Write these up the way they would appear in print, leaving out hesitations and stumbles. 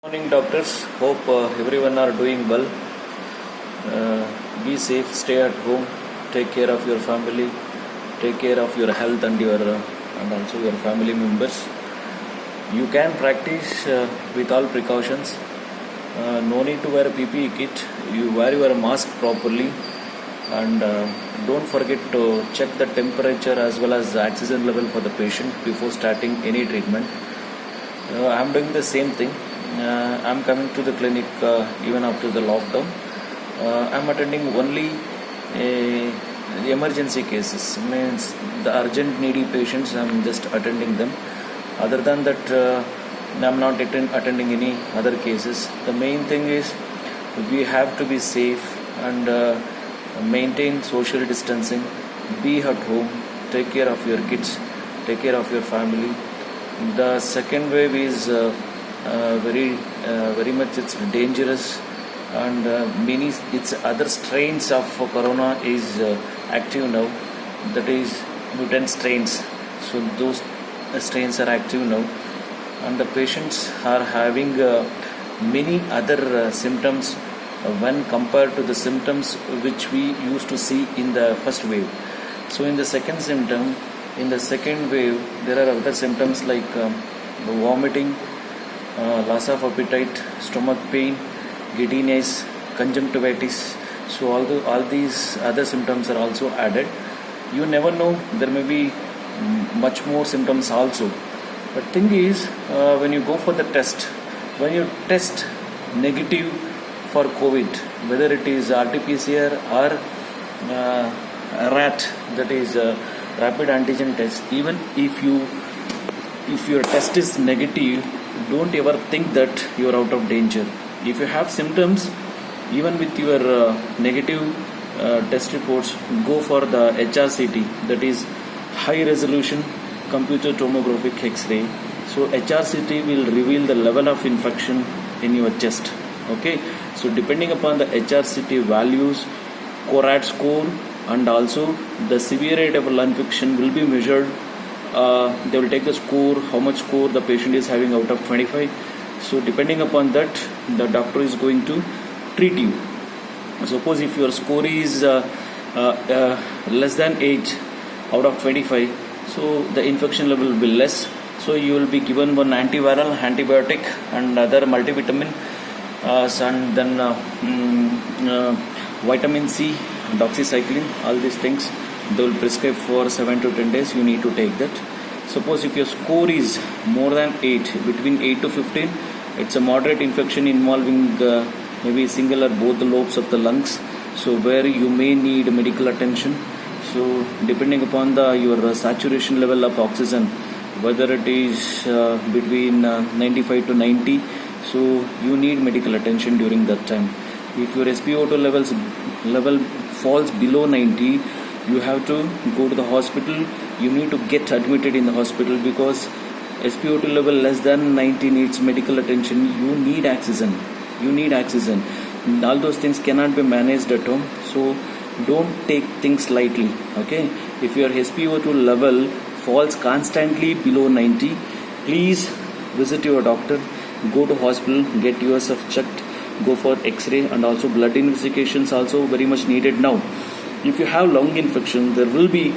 Morning doctors, hope everyone are doing well. Be safe, stay at home, take care of your family, take care of your health and also your family members. You can practice with all precautions. No need to wear a PPE kit. You wear your mask properly and don't forget to check the temperature as well as the oxygen level for the patient before starting any treatment. I am doing the same thing. I'm coming to the clinic even after the lockdown. I'm attending only emergency cases, means the urgent needy patients. I'm just attending them. Other than that, I'm not attending any other cases. The main thing is we have to be safe and maintain social distancing. Be at home, take care of your kids, take care of your family. The second wave is very much it's dangerous, and many its other strains of corona is active now, that is mutant strains. So those strains are active now, and the patients are having many other symptoms when compared to the symptoms which we used to see in the first wave. So in the second wave there are other symptoms like vomiting, loss of appetite, stomach pain, giddiness, conjunctivitis. So all these other symptoms are also added. You never know, there may be much more symptoms also. But thing is, when you go for the test, when you test negative for COVID, whether it is RT-PCR or RAT, that is rapid antigen test, even if your test is negative, don't ever think that you are out of danger. If you have symptoms, even with your negative test reports, go for the HRCT, that is high resolution computer tomographic X-ray. So HRCT will reveal the level of infection in your chest. Okay, so depending upon the HRCT values, CORAD score and also the severity of lung infection will be measured. They will take the score, how much score the patient is having out of 25. So depending upon that, the doctor is going to treat you. Suppose if your score is less than 8 out of 25, so the infection level will be less. So you will be given one antiviral, antibiotic and other multivitamin, and then vitamin C, doxycycline, all these things they will prescribe for 7 to 10 days. You need to take that. Suppose if your score is more than 8, between 8 to 15, it's a moderate infection involving maybe single or both the lobes of the lungs, so where you may need medical attention. So depending upon your saturation level of oxygen, whether it is between 95 to 90, so you need medical attention during that time. If your SpO2 level falls below 90, you have to go to the hospital. You need to get admitted in the hospital because SpO2 level less than 90 needs medical attention. You need oxygen. All those things cannot be managed at home. So don't take things lightly. Okay, if your SpO2 level falls constantly below 90, please visit your doctor, go to hospital, get yourself checked, go for X-ray, and also blood investigations also very much needed now. If you have lung infection, there will be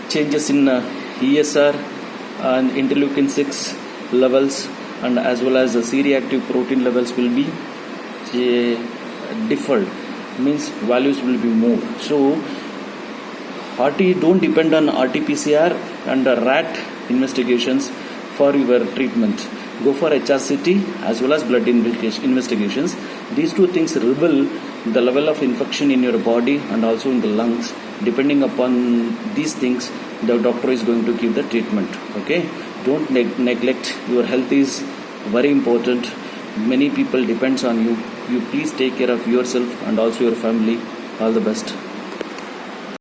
changes in ESR and interleukin 6 levels, and as well as the C-reactive protein levels will be differed, means values will be more. So don't depend on RT-PCR and RAT investigations for your treatment. Go for HRCT as well as blood investigations. These two things reveal the level of infection in your body and also in the lungs. Depending upon these things, the doctor is going to give the treatment. Okay, don't neglect. Your health is very important. Many people depends on you. You please take care of yourself and also your family. All the best.